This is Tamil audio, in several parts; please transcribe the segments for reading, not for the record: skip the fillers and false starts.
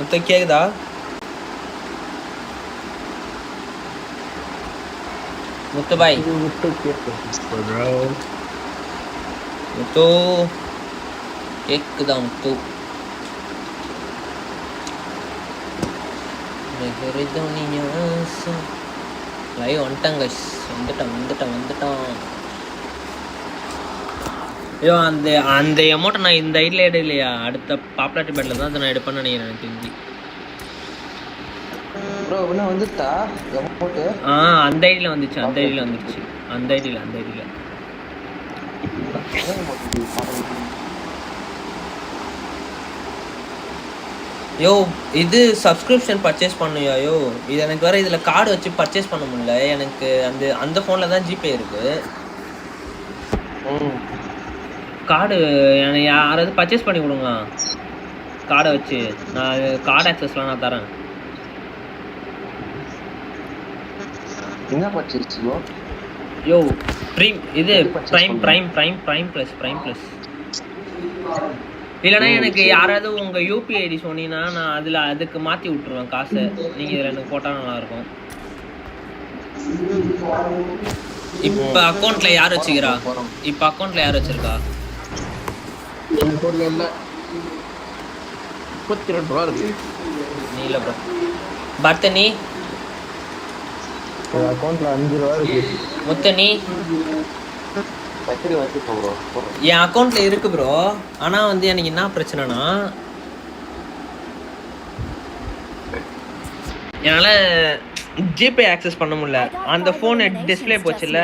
முத்து கேக்குதா? முத்து பாய் முத்து கேக்குதா? முத்து கேக்குதா? முத்து லைவ் வந்துட்டாங்க. வந்துட்டான். ஐயோ அந்த அந்த அமௌண்ட்டை நான் இந்த ஐடியில் எடுக்கலையா, அடுத்த பாப்புலாரிட்டி பேட்டில் தான் அதை நான் எடுப்பேன்னு நினைக்கிறேன் எனக்கு தெரிஞ்சு. ப்ரோ என்ன வந்துட்டா அமௌண்ட்? அந்த ஐடியில் வந்துச்சு. அந்த ஐடியில் யோ இது சப்ஸ்கிரிப்ஷன் பர்ச்சேஸ் பண்ணுயா? யோ இது எனக்கு வேறு இதில் கார்டு வச்சு பர்ச்சேஸ் பண்ண முடியல எனக்கு. அந்த ஃபோனில் தான் ஜிபே இருக்குது. கார்டு எனக்கு யாராவது பர்ச்சேஸ் பண்ணி கொடுங்க கார்டை வச்சு. நான் கார்டு ஆக்சஸ்லாம் நான் தரேன். என்ன பர்ச்சேஸ் ப்ரோ? யோ இது ப்ரைம் ப்ளஸ் இல்லைனா எனக்கு யாராவது உங்கள் யூபிஐ ஐடி சொன்னீங்கன்னா நான் அதில் அதுக்கு மாற்றி விட்ருவேன் காசை. நீங்கள் இதில் எனக்கு போட்டால் நல்லாயிருக்கும். இப்போ அக்கௌண்ட்டில் யார் வச்சுக்கிறா? இப்போ அக்கௌண்ட்டில் யார் வச்சுருக்கா? இல்லை 32 ரூபா இருக்கு. நீ இல்லை ப்ரோ பர்த்தனி அக்கௌண்ட்ல 5 ரூபா இருக்கு. முத்தனி என் அக்கௌண்ட்ல இருக்கு ப்ரோ. ஆனா வந்து எனக்கு என்ன பிரச்சனைனா என்னால ஜிபே ஆக்சஸ் பண்ண முடியல. அந்த போன் டிஸ்பிளே போச்சுல்ல.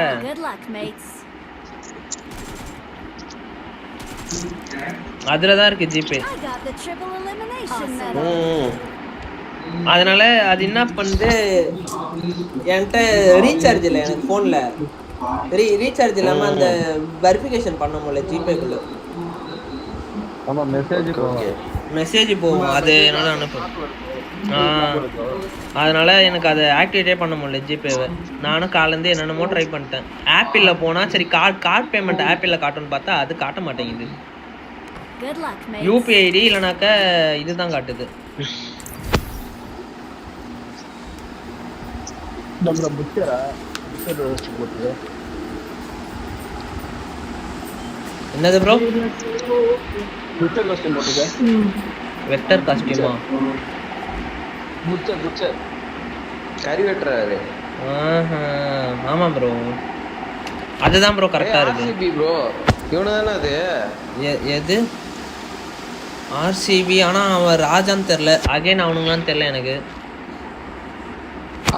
அதுலதான் இருக்கு ஜிபே. அதனால அது என்ன பண்ணுது, என்கிட்ட ரீசார்ஜ் இல்லை எனக்கு ஃபோனில். ரீசார்ஜ் இல்லாமல் அந்த வெரிஃபிகேஷன் பண்ண முடியல ஜிபேக்குள்ள. மெசேஜ் போகும் அது என்னால் அனுப்பும். அதனால எனக்கு அதை ஆக்டிவேட்டே பண்ண முடியல ஜிபேவை. நானும் காலேருந்து என்னென்னமோ ட்ரை பண்ணிட்டேன். ஆப்பிளில் போனால் சரி கார்டு பேமெண்ட் ஆப்பிளில் காட்டுன்னு பார்த்தா அது காட்ட மாட்டேங்குது. யூபிஐ ஐடி இல்லைனாக்கா இதுதான் காட்டுது. என்னது ப்ரோ? வெக்டர் காஸ்டியூமா? கறி வெட்டுறாரு. ஆமாம் ப்ரோ அதுதான் ப்ரோ கரெக்டாக இருக்கு ப்ரோ. இவனு தானே அது? எது ஆர்சிபி? ஆனால் அவன் ராஜான்னு தெரில. அகைன் அவனுங்களான்னு தெரில எனக்கு.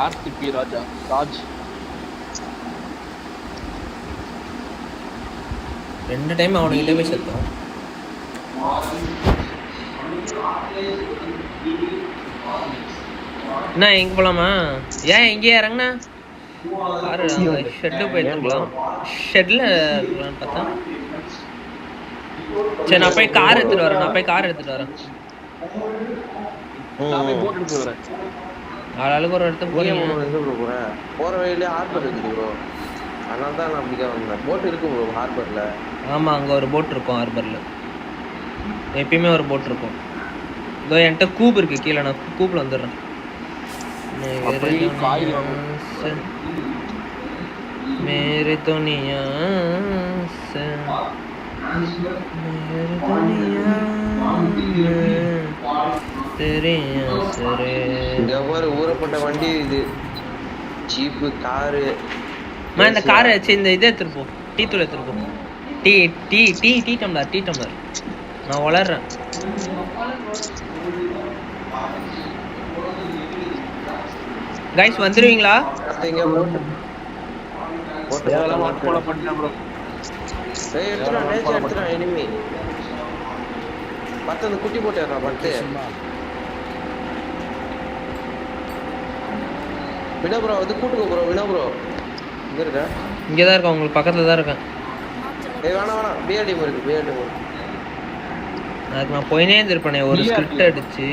ஆர்சிபி ராஜ் 2 டைம் அவனுக்கிட்ட போய் செத்தோம். என்ன எங்கே போகலாமா? ஏன் எங்கேயே இறங்குண்ணா? ஷெட்டு போயிட்டுருக்கலாம். ஷெட்டில் இருக்கலான்னு பார்த்தா. சரி நான் போய் கார் எடுத்துகிட்டு வரேன். ஆளாளுக்கு ஒரு இடத்துக்கு போகிற வழியிலே ஹார்பர் இருக்குது ப்ரோ. அதனால தான் நான் அப்படிதான் வந்தேன். போட் இருக்கு ப்ரோ ஹார்பரில். ஆமாம் அங்கே ஒரு போட் இருக்கும் ஹார்பரில். எப்பயுமே ஒரு போட் இருக்கும். இதோ என்கிட்ட கூப் இருக்குது கீழே. நான் கூப்பில் வந்துடுறேன். मेरे दुनिया से ஊறப்பட்ட வண்டி இது. Jeep car. இந்த காரை வச்சு இந்த இதை எடுத்துருப்போம். டீ தூள் எடுத்துருப்போம். டீ டம்ளர் நான் வளர்றேன். கைஸ் வந்துருவீங்களா? குட்டி போட்டு வினா ப்ரோ வந்து கூட்டுங்க ப்ரோ. வினா ப்ரோ இங்க இருக்கா? இங்கே தான் இருக்கேன், உங்களுக்கு பக்கத்தில் தான் இருக்கேன். வேணாம் பிஆர்டி இருக்கு. அதுக்கு நான் போயினே இருந்திருப்பேனே ஒரு ஸ்கிரிப்ட் அடிச்சு.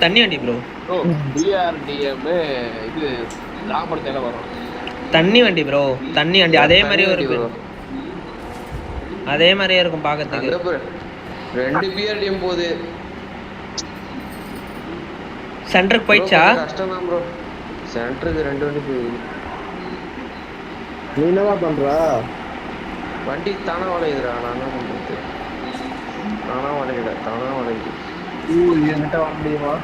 தண்ணி வண்டி ப்ரோ. பிஆர்டிஎம் இது ராமபுரத்துல வரும். தண்ணி வண்டி ப்ரோ. தண்ணி வண்டி அதே மாதிரியே இருக்கும். அதே மாதிரியே இருக்கும் பார்க்கறதுக்கு. 2 பிஆர்டிஎம் போகுது. சென்டருக்கு போயிடுச்சா? கஷ்டம் தான் ப்ரோ. சென்டருக்கு 2 வண்டி போகுது. நீ என்னவா பண்ற? வண்டி தானா வளையுதுடா. நான் என்ன பண்றது? தானா வளையுது. என்கிட்ட வர முடியுமா?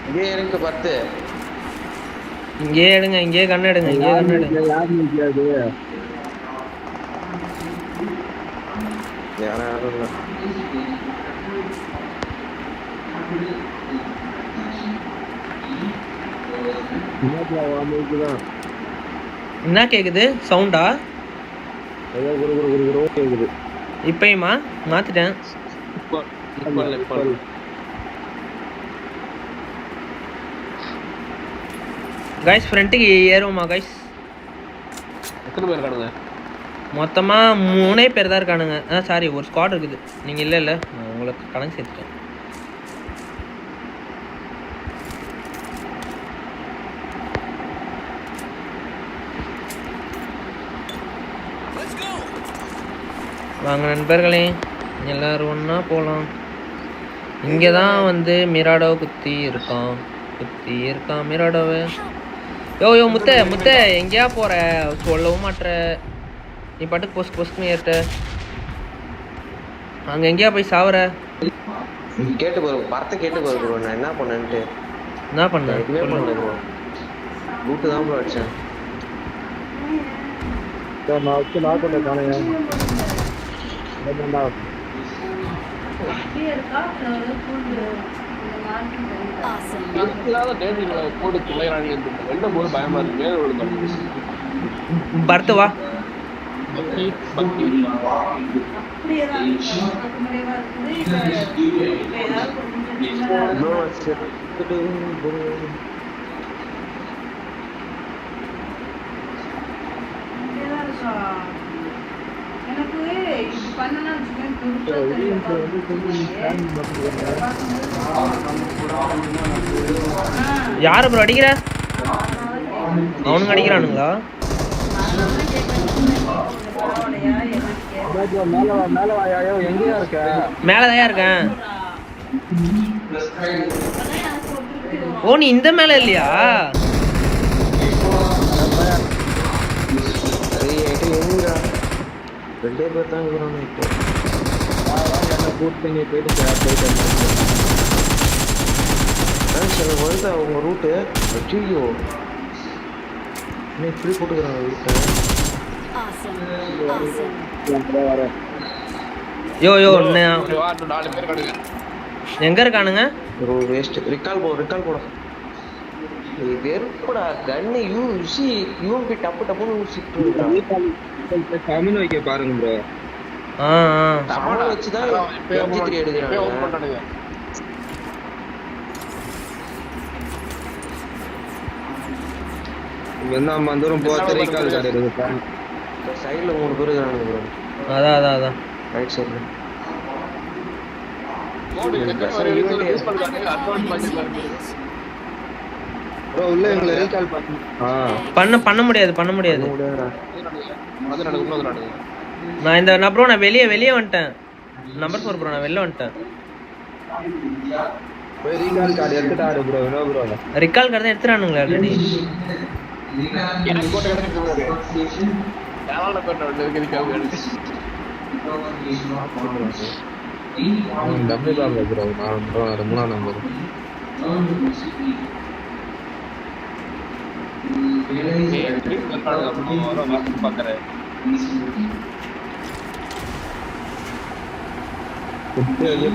இங்கே எனக்கு 10. இங்கேயே எடுங்க, இங்கேயே கண்ணு எடுங்க, இங்கேயே கண்ணு எடுங்க. யாரும் முடியாது. யாரும் இல்லை. என்ன கேக்குது சவுண்டா? கேக்குது. இப்பயுமா? மாத்திட்டேன். கைஸ் ஃப்ரண்ட்டுக்கு ஏறுவோமா கைஸ்? எத்தனை பேர் இருக்கானுங்க? மொத்தமா 3 பேர் தான் இருக்கானுங்க. சாரி, ஒரு ஸ்குவாட் இருக்குது. நீங்க இல்ல நான் உங்களுக்கு கணக்கு சேர்த்துட்டேன். வாங்க நண்பர்களே, எல்லாரும் ஒன்றா போகலாம். இங்கே தான் வந்து மிராடோ குத்தி இருக்கான் மிராடோவை. யோ முத்த எங்கேயா போற? சொல்லவும் மாட்ற. நீ பாட்டுக்கு பொஸ்க்குன்னு ஏற்ற. அங்கே எங்கேயா போய் சாவற? கேட்டு போற படத்தை கேட்டு போற ப்ரோ. நான் என்ன பண்ணேன்ட்டு என்ன பண்ண? எதுவுமே பண்ணல ப்ரோ. ரூட்டு தான் ப்ரோ அடிச்சேன். நான் பண்ண காணையா பர்த்து வா. யாரு ப்ரோ அடிக்கிற? அவனுங்க அடிக்கிறானுங்களா? மேலதான் இருக்கேன். ஓ, நீ இந்த மேல இல்லையா? ரெண்டே பேர் தான் இருக்கிறாங்க இப்போ. எனக்கு வந்து அவங்க ரூட்டு ஐயோ இன்னும் இப்படி போட்டுக்கிறாங்க ரூட்டை. யோ எங்க இருக்கானுங்க? ஒரு வேஸ்ட் ரிகால் போட வெறுப்படா. கன்னு யூஎம்பி டப்புன்னு கம்மின் வைக்க பாருங்க ப்ரோ. தமிழ் வச்சுதான் MG3 எடுக்கிறாங்க. நம்ம அந்த தூரம் போக ரிகால் கார்டு இருக்கு. சைடுல 3 பேர் இருக்காங்க ப்ரோ. அதான் ரைட் சைடுல ப்ரோ உள்ள எங்களை ரீகால் பண்ண முடியாது. நான் வெளியே வந்துட்டேன். நம்பர் 4 ப்ரோ, நான் வெளில வந்துட்டேன். போய் ரீகால் கார்டு எடுத்துட்டாரு ப்ரோ. என்ன ப்ரோ ரிகால் கார்டு தான் எடுத்துறானுங்களா ஆல்ரெடி? எனக்கு போட்டு எடுத்துட்டு யாரால போட்டு recall card double ball bro. நான் ப்ரோ 3ஆம் நம்பர்.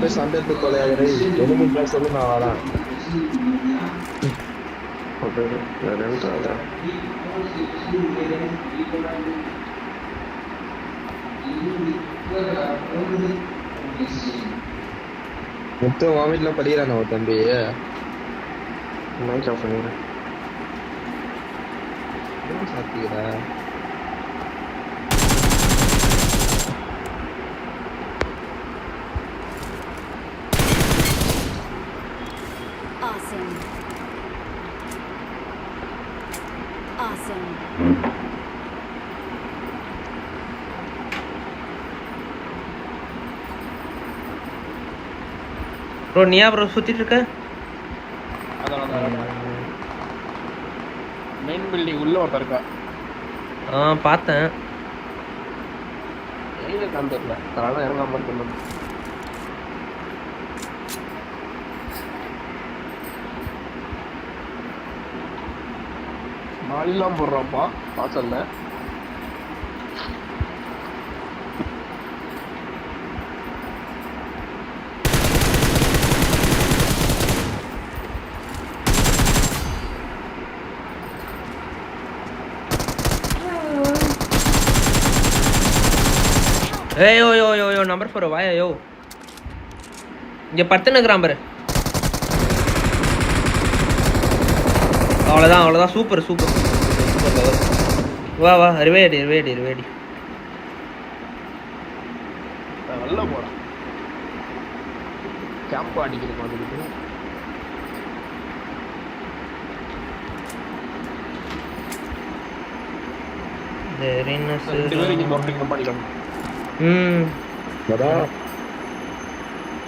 போய் சண்டை கொலையாகிறே எதுவும் சொல்லு, நான் வரேன். மொத்தம் வாமிட்ல படிக்கிறான் அவன் தம்பி. மைக் ஆஃப் பண்ணிடுறேன். சாத்திக்கிறா ப்ரோ நீயா ப்ரோ சுத்திட்டு இருக்க? அதான் மெயின் பில்டிங் உள்ள ஒருத்தர் இருக்கா. பார்த்தேன். எங்க இருக்கான்னு தெரியல. அதனால இறங்காம இருக்கணும். மாலிலாம் போடுறான்ப்பா வாசல்ல. யோ நம்பர் 4 வாயா யோ. இங்க படுத்துனுக்குறான் பாரு. அவ்வளோதான் சூப்பர் வா ரிவேடி நல்லா போறான். கேம்ப் அடிக்கிறது வந்துருக்கு.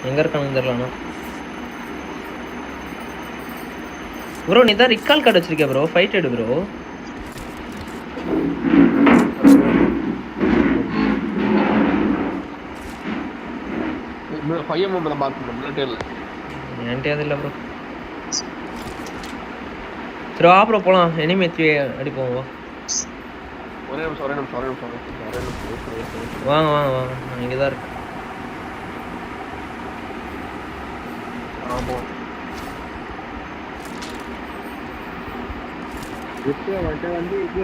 எங்க இருக்கானு தெரியல. ப்ரோ நீ தான் ரிக்கால் கார்டு வச்சிருக்க ப்ரோ. ஃபைட் எடு ப்ரோ. என்கிட்ட அது இல்லை ப்ரோ. சரி வா ப்ரோ போகலாம். எனிமே அடிப்போம் வா. ஒரே நிமிஷம் வாங்க நான் இங்கே தான் இருக்கேன். வந்து இது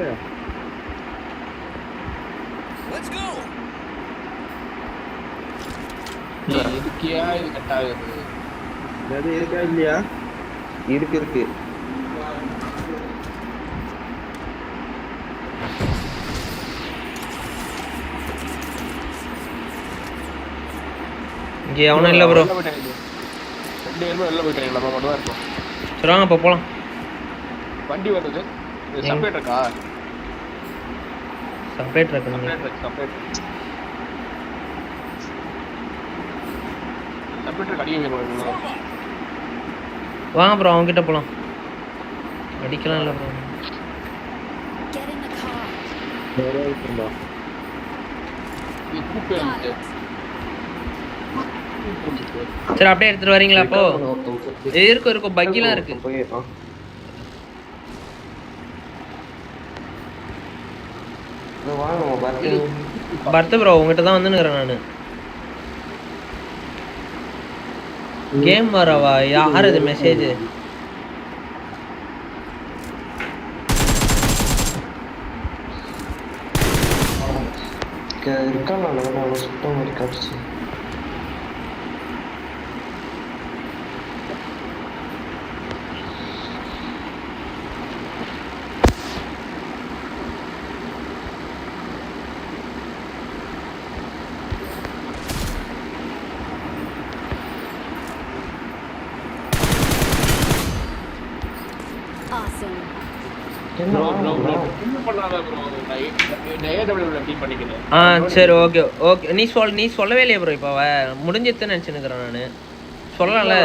இதுக்கியா இது கட் ஆகுது. அது இருக்கா இல்லையா? இருக்கு இங்கே எவனும் இல்லை ப்ரோ. 2 பேரும் வெளில போயிட்டாங்க. நம்ம மட்டும் தான் இருக்கோம். சரி வாங்க இப்போ போகலாம். வண்டி வருது. செப்பரேட் இருக்கா? செப்பரேட் இருக்கு. வாங்க ப்ரோ அவங்க கிட்ட போலாம். அடிக்கலாம் இல்ல ப்ரோ. சரி அப்படியே எடுத்துட்டு வரீங்களா? அப்போ இருக்கும் பக்கிலாம் இருக்கு. பர்த் ப்ரோ உங்ககிட்ட தான் வந்துனுக்குறேன் நானு. கேம் வரவா? யார் இது மெசேஜ்? சுத்தம் காட்சி. சரி ஓகே நீ சொல்லவே இல்லையா ப்ரோ? இப்போ முடிஞ்சிருச்சுன்னு நினச்சினுக்கிறேன் நான். சொல்லலாம்ல.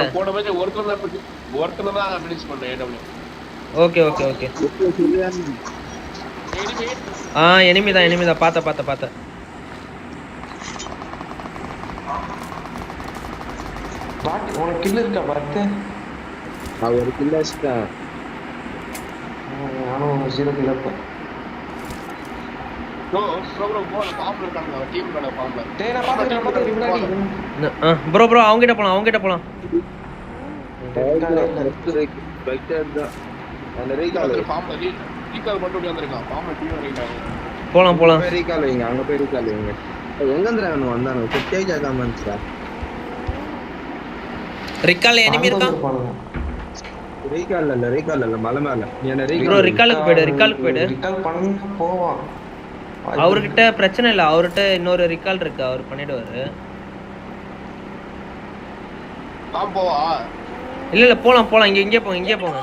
ஓகே எனிமிதான் பார்த்த. உனக்கு கில் இருக்கா பார்த்து? ஒரு கில் வச்சுட்டேன். நானும் 0 கில் இருப்பேன். ப்ரோ அவங்ககிட்ட போலாம். போலாம் ரீகால் வைங்க. அங்க போய் ரீகால் வைங்க. எங்க இருந்து வந்தானு குட்டியே கேட்காம இருந்துச்சா? ரிக்கால் எனிமி இருக்கான். ரீகால் இல்ல மலை மேல. நீ என்ன ப்ரோ ரிக்காலுக்கு போய்டு. ரிகால் பண்ண போவான். அவர்கிட்ட பிரச்சனை இல்ல. அவர்கிட்ட இன்னொரு ரிக்கால் இருக்கு. அவர் பண்ணிடுவாரு. இல்ல போலாம் இங்கே போங்க.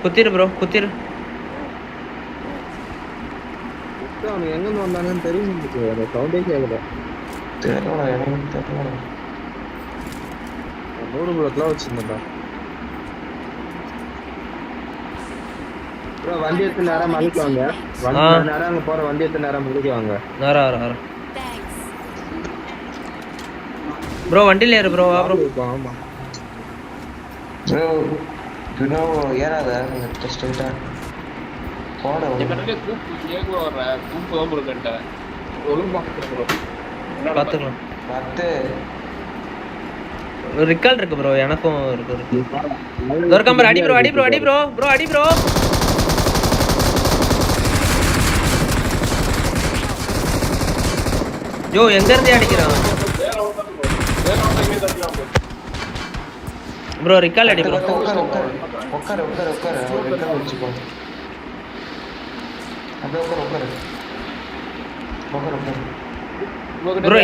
குத்திரு ப்ரோ. அவனுக்கு எங்க இருந்து வந்தாங்கன்னு தெரியும். அந்த சவுண்டே கேட்கல. தெரியலடா எனக்கு தெரியல. 100 புல்லட்லாம் வச்சிருந்தா. ப்ரோ வண்டி எடுத்து நேரா மலைக்கு வாங்க. நேரா அங்க போற வண்டி எடுத்து நேரா மலைக்கு வாங்க. நேரா ப்ரோ வண்டியில ஏறு ப்ரோ. வா ப்ரோ. ஆமா ப்ரோ பின்னோ ஏறாத ஸ்ட்ரைட்டா போட கரெக்டாக கூப்பு கேட்க வர்ற கூப்பு தான் ப்ரோ கரெக்டாக ஒழுங்கு பார்த்துக்கிறேன் ப்ரோ. பார்த்துக்கலாம். 10 ரிக்கால் இருக்கு ப்ரோ. எனக்கும் இருக்கு. துர்கம்பர் அடி ப்ரோ. அடி ப்ரோ. யோ எங்க இருந்து அடிக்கிறான் ப்ரோ? ரிக்கால் அடி ப்ரோ. உட்காரு ரிக்கால் வச்சுக்கோ. அப்படியே உட்காரு ப்ரோ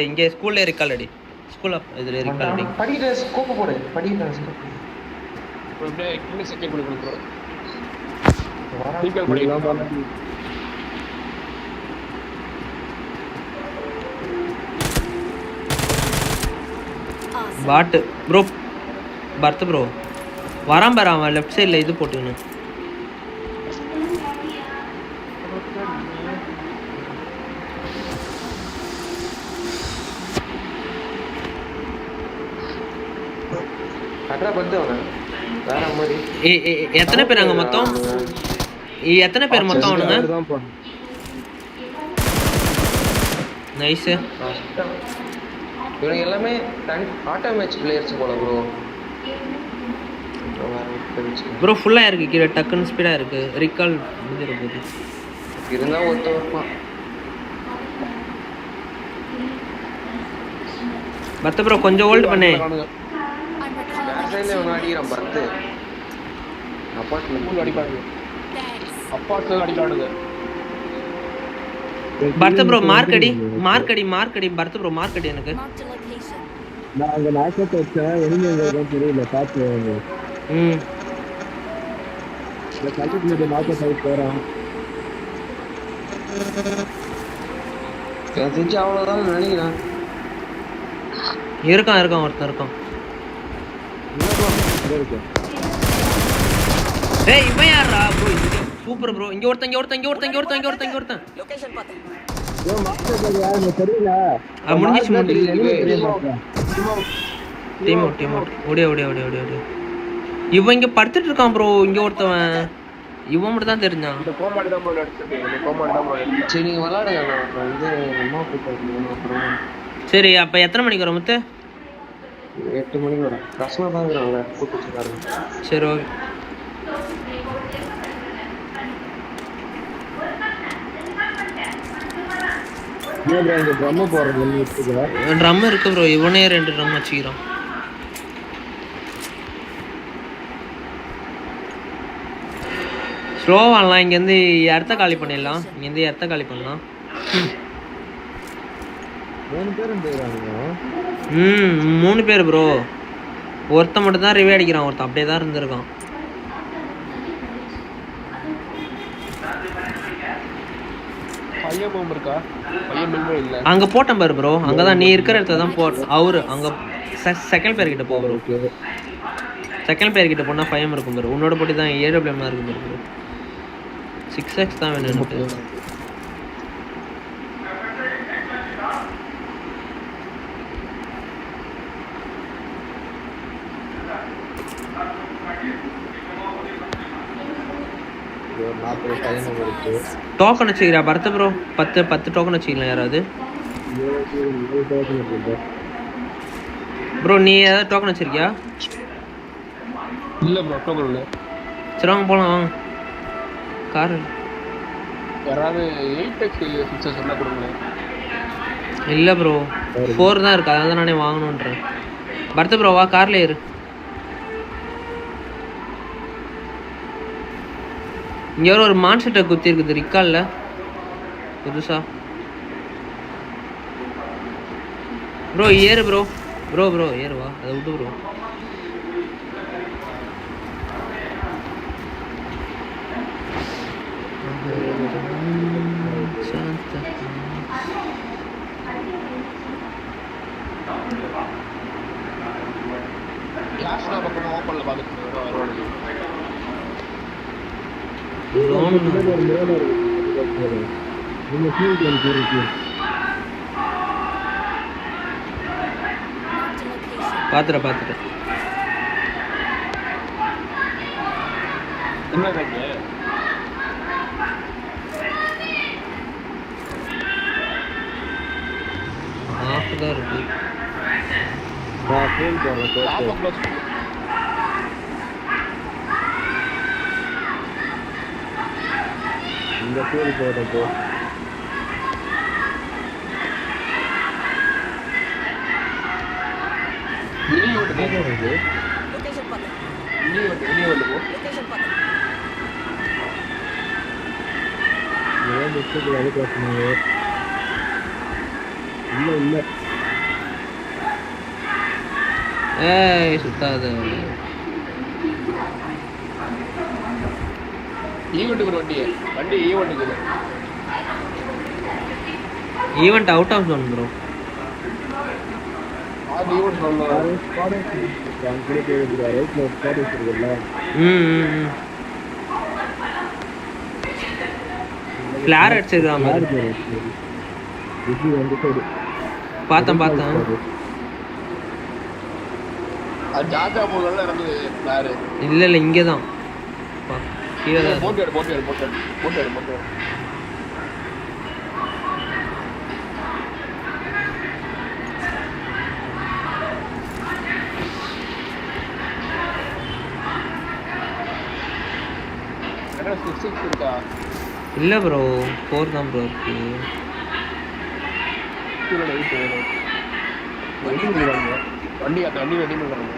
இங்கே ஸ்கூல்ல ரிக்கால் அடி. ஸ்கூல்ல இதுல ரிக்கால் அடி. படிக்கிற ஸ்கோப் போடு. படிக்கிற ஸ்கோப் அப்படியே கிளினிக் செக்யூர் பண்ணி கொடுக்குறோம். வர ரீகால் பண்ணி பாட்டு ப்ரோ. பர்த் ப்ரோ வரான் பாரு. அவன் லெஃப்ட் சைடில் இது போட்டுக்கணும். அட்ரா பத்து அவன வேற மாதிரி. எத்தனை பேர் அங்கே மொத்தம்? எத்தனை பேர் மொத்தம் அவனுங்க? நைஸு. இவனுங்க எல்லாமே ஆட்டோ மேட்ச் பிளேயர்ஸ் போல ப்ரோ. ப்ரோ ஃபுல்லாக இருக்கு கீழே. டக்குன்னு ஸ்பீடாக இருக்கு. ரிக்கால் முடிஞ்சிட போகுது. இருந்தா ஒருத்த வருவான். பத்து ப்ரோ கொஞ்சம் ஹோல்ட் பண்ணு. சைடுல இவன் அடிக்கிறான் 10. அப்பார்ட்மெண்ட் அடிப்பாங்க. அப்பார்ட்மெண்ட் அடிக்கானுங்க. பர்த் ப்ரோ மார்க் அடி. பர்த் ப்ரோ மார்க் அடி எனக்கு. நான் அங்க நாக்கட் வச்சேன். எங்க தெரியல பாத்து. இந்த கல்லுக்குள்ள நாக்கட் ஆகி போறான். தெரிஞ்சு அவ்வளவுதான் நினைக்கிறேன். இருக்கான் ஒருத்தன் இருக்கான். டேய் இவன் யாரா ப்ரோ? Super bro. இங்க ஒருத்தன் லொகேஷன் பாத்து. ப்ரோ மாஸ்டர் யாருன்னு தெரியல. முடிஞ்சிச்சு. Team out. ஓடியா. இவன் இங்க படுத்துட்டு இருக்கான் ப்ரோ. இங்க ஒருத்தவன். இவன் மட்டும் தான் தெரிஞ்சான். இந்த கோமாடி தான் ப்ரோ எடுத்துட்டு. சரி நீங்க விளையாடுங்க. நான் வந்து அம்மா கூப்பிட்டு. சரி அப்ப எத்தனை மணிக்கு வரும் முத்து? 8 மணிக்கு வரேன். ரசனா தான் இருக்கிறாங்க கூப்பிட்டு வச்சுருக்காரு. சரி ஓகே. ட்ரம் இருக்கு ப்ரோ. இவனே 2 ட்ரம் வச்சுக்கிறான். ஸ்லோவாலாம் இங்கேருந்து இடத்த காலி பண்ணிடலாம். இங்கேருந்து இடத்த காலி பண்ணலாம். 3 பேரும் போயிடுறானுங்க. 3 பேர் ப்ரோ. ஒருத்தன் மட்டும் தான் ரிவே அடிக்கிறான். ஒருத்தன் அப்படியே தான் இருந்திருக்கான். பையன் போகும் இருக்கா? பையன் மெல்வே இல்லை. அங்கே போட்டேன் பாரு ப்ரோ. அங்கே தான் நீ இருக்கிற இடத்துல தான் அவரு அங்கே செகண்ட் பேர் கிட்ட போ ப்ரோ. செகண்ட் பேர் கிட்ட போனால் பையன் இருக்கும் பாரு. உன்னோட போட்டி தான் AWM தான் இருக்கும் பாரு ப்ரோ. 6x தான் வேணும். டோக்கன் வச்சுக்கிறா பரத் ப்ரோ. 10 டோக்கன் வச்சுக்கலாம் யாராவது ப்ரோ. நீ ஏதாவது டோக்கன் வச்சிருக்கியா? இல்லை ப்ரோ டோக்கன் இல்லை. சரி வாங்க போகலாம் வாங்க. கார் யாராவது 8x ஃபிக்சர் சொன்னால் கொடுங்களேன். இல்லை ப்ரோ 4 தான் இருக்குது. அதனால தான் நானே வாங்கணுன்றேன். பரத் ப்ரோ வா காரில் ஏறு. இங்கே ஒரு மான்செட்டை குத்தி இருக்குது ரிக்கால்ல புதுசா. ப்ரோ ஏறு ப்ரோ. ப்ரோ ஏறுவா. அதை விட்டு ப்ரோ. கிளாஸ்ல பக்கமா ஓப்பன்ல பாத்துட்டு வருவாங்க. பாத்துட்டேன் என்ன கேங்க ஆஃப் தான் இருக்கு. இந்த பேரு போறப்போ வெளியே விட்டு இல்ல ஏய் சுத்தாத. ஈவெண்ட்டுக்கு ஒரு வண்டி ஈவெண்ட்டுக்கு event out of zone bro. அது ஈவெண்ட் சொல்லலாம். ஃபிளார் அடிச்சிருக்கான் பார்த்தேன். அது ஜாஜா போல இருந்தது ஃபிளார். இல்ல இங்கே தான் கீழே தான். போட்டு என்ன 6 இருக்கா? இல்ல ப்ரோ 4 தான் ப்ரோ இருக்கு. வண்டி ரெடி பண்ணுறாங்க.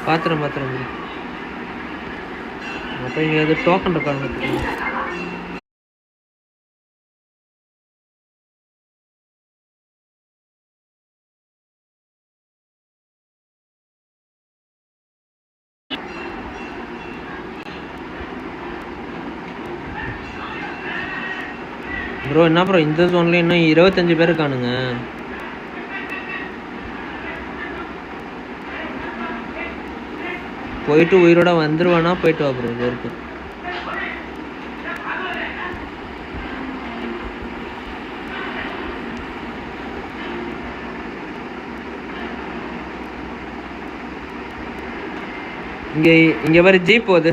பாத்திரம் ப்ரோ. அப்போ இங்கே அது டோக்கன் இருக்காங்க. ப்ரோ என்ன ப்ரோ இந்த ஜோன்ல இன்னும் 25 பேர் இருக்கானுங்க. போயிட்டு உயிரோட வந்துருவானா? போயிட்டு வா ப்ரோ. இருக்கு இங்க வர ஜீப் போகுது.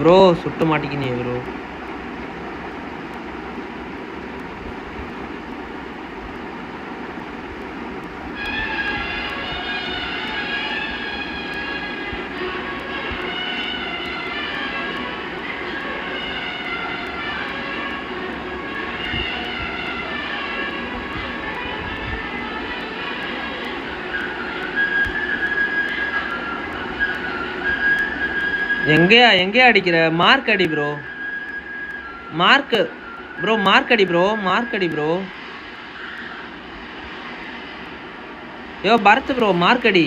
ப்ரோ சுட்ட மாட்டிக்கினே ப்ரோ. எங்கேயா அடிக்கிற? மார்க் அடி ப்ரோ. மார்க் அடி ப்ரோ. யோ பரத் ப்ரோ மார்க் அடி.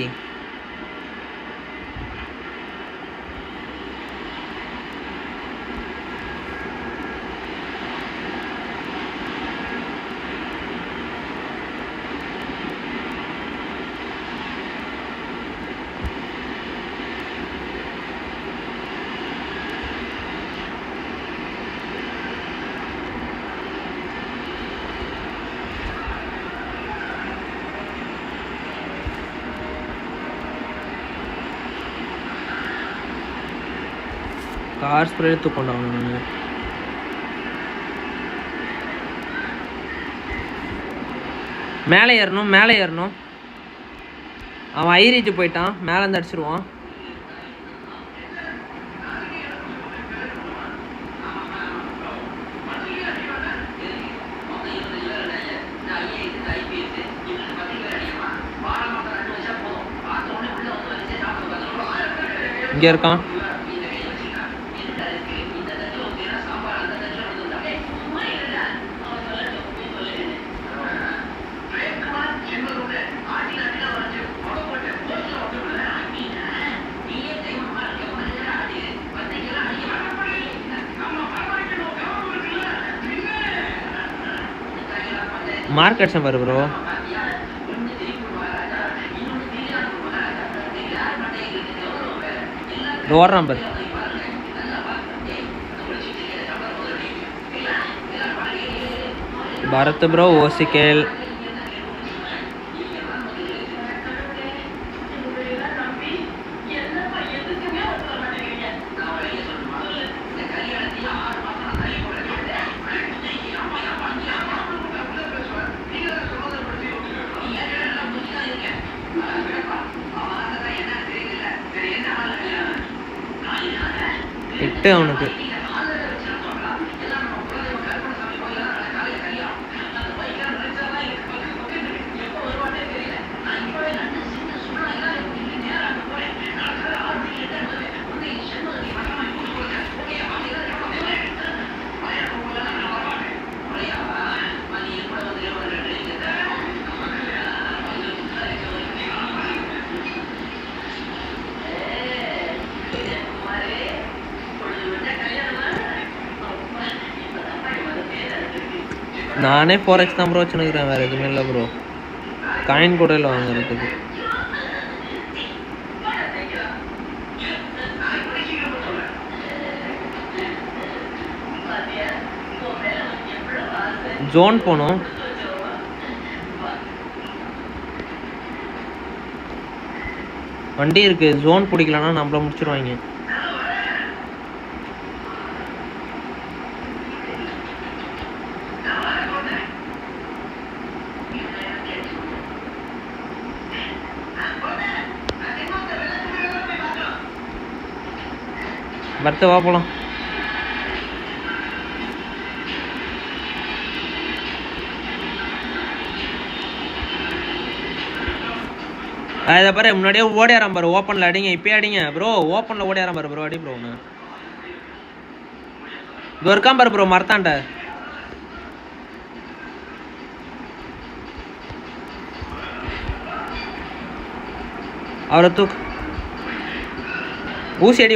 கார் ஸ்ப்ரே எடுத்து கொண்டாங்க. மேலே ஏறணும். அவன் ஐரீட்டு போயிட்டான். மேலே இருந்து அடிச்சிருவான். இங்கே இருக்கான். மார்க் அடிச்சேன் பாரு ப்ரோ. ஓடுறான் பாரு. பரத் ப்ரோ ஓசிகேல். எட்டு அவனுக்கு. நானே 4x தான் ப்ரோ வச்சுருக்கிறேன், வேறு எதுவுமே இல்லை ப்ரோ. காயின் கூட இல்லை வாங்குறதுக்கு. ஜோன் போனோம். வண்டி இருக்கு, ஜோன் பிடிக்கலன்னா நம்மள முடிச்சிருவாங்க. பர்த்து வா போலாம். இதை பாரு, முன்னாடியே ஓடியாராம் பாரு. ஓப்பனில் அடிங்க, இப்பயே அடிங்க ப்ரோ. ஓப்பனில் ஓடியாராம் பாரு ப்ரோ. அடி ப்ரோ. ஒன்று இது இருக்கான் பாரு ப்ரோ, மரத்தாண்ட. அவரை தூக்கு. ஊசி அடி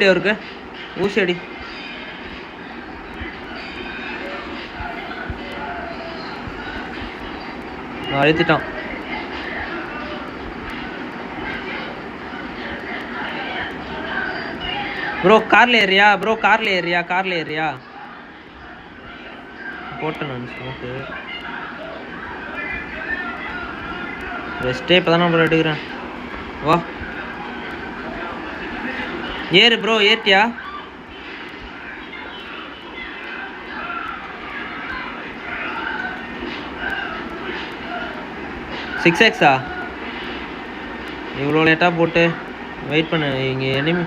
அவருக்கு. ஊசி அடி. அழுத்திட்டான் ப்ரோ. கார்ல ஏறியா? போட்டேன் நான் ஸ்மோக்கு. ரெஸ்ட்டே இப்போ தானே ப்ரோ எடுக்கிறேன். வா ஏறு ப்ரோ. ஏற்றியா? சிக்ஸ் எக்ஸா? இவ்வளோ லேட்டாக போட்டு வெயிட் பண்ணு. இங்கே எனிமி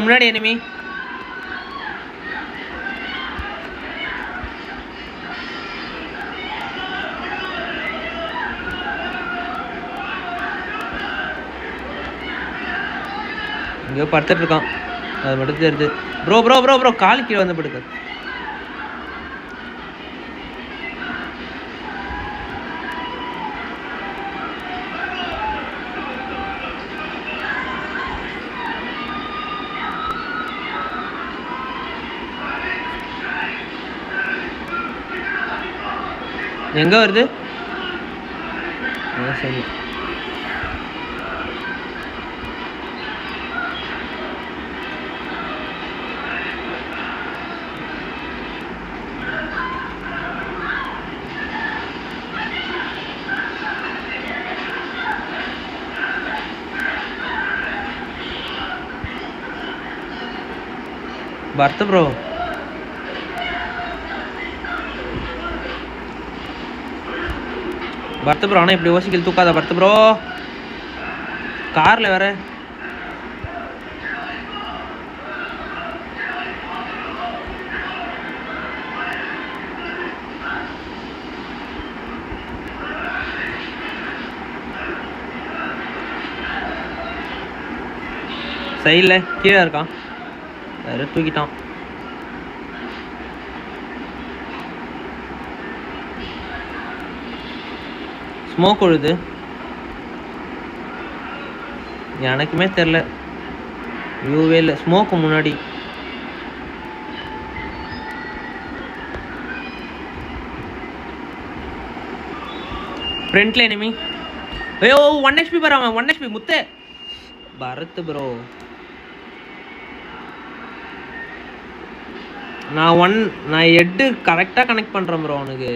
முன்னாடி எனிமி. இங்கே படுத்துட்டு இருக்கான், அது மட்டும் தெரியுது. ப்ரோ கால் கீழே வந்து படுக்க. எங்கே வருது? சரி பர்த் ப்ரோ. ஆனால் இப்படி ஓசிக்கல் தூக்காத பர்த் ப்ரோ. காரில் வேற சைடில் கீழே இருக்கான், வேற தூக்கிட்டான். ஸ்மோக் விழுது, எனக்குமே தெரில. வியூவே இல்லை. ஸ்மோக்கு முன்னாடி ஃப்ரண்ட்ல எனிமி. ஐயோ 1 HP பாரு அவன் 1 HP முத்து பரத் ப்ரோ. நான் ஹெட் கரெக்டா கனெக்ட் பண்றேன் ப்ரோ அவனுக்கு.